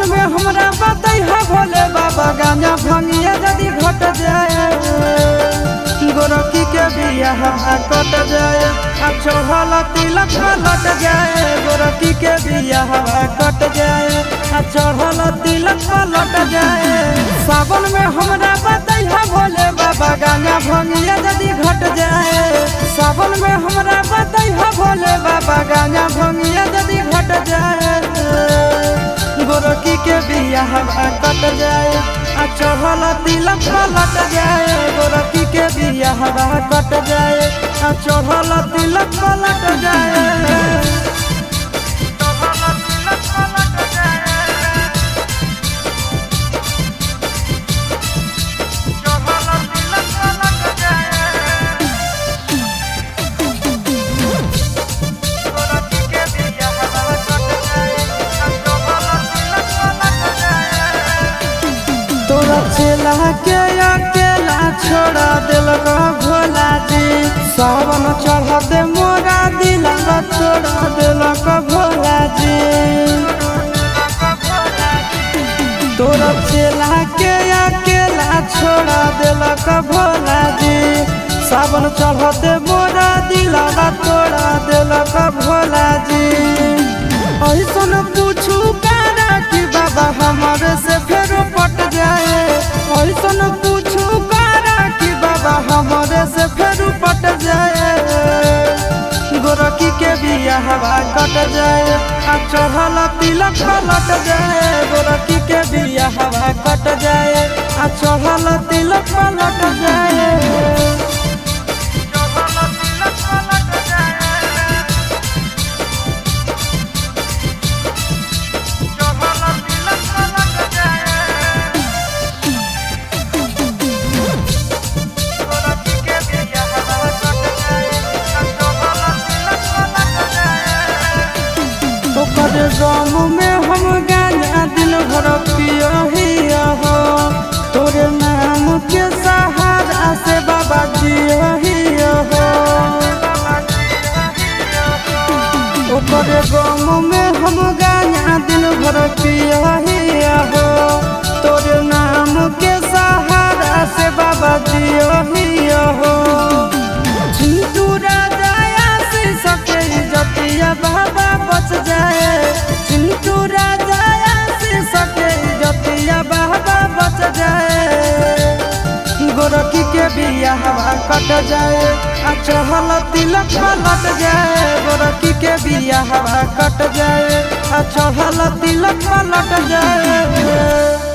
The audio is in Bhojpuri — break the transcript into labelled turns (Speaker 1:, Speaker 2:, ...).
Speaker 1: में हमरा बताई है भोले बाबा गांजा भंगिया यदि घट जाए गोरखी के बियाह कट जाए आ चढ़ल तिलक लट जाए गोरखी के बियाह कट जाए आ चढ़ल तिलक लट जाए सावन में हमरा बताई है भोले बाबा गांजा भंगिया यदि घट जाए सावन में हमरा बताई है भोले बाबा गांजा भंगिया यदि घट जाए गोरखी के बियाह कट जाए आ चढ़ल तिलक लट जाए गोरखी के बियाह कट जाए आ चढ़ल तिलक लट जाए। तोरा चेला के अकेला छोड़ा दिलक भोला जी सावन चढ़ते मोरा दिलक छोड़ा दिलक भोला जी तोरा चेला के अकेला छोड़ा दिलक भोला जी सावन चढ़ते मोरा दिलक छोड़ा दिलक भोला जी ऐसन पूछू कारा कि बाबा हमारे से फेर पट जाए ऐसन पूछू कारा कि बाबा हमारे से फेर पट जाए गोरखी के बियाह कट जाए आ चढ़ल तिलक लट जाए गोरखी के बियाह कट जाए आ चढ़ल तिलक लट जाए। गम में हम गांजा दिन भर पिया हो तोरे नाम के सहारा से बाबा जिया हो ओकर गम में हम गांजा दिन भर पिया हो तोरे नाम के सहारा से बाबा जिया हो चिंटू राजा आशीष के इज्जतिया बाबा बच जाए चिंटू राजा आशीष के इज्जतिया बाबा बच जाए गोरखी के बियाह कट जाए आ चढ़ल तिलक लट जाए गोरखी के बियाह कट जाए आ चढ़ल तिलक लट जाए।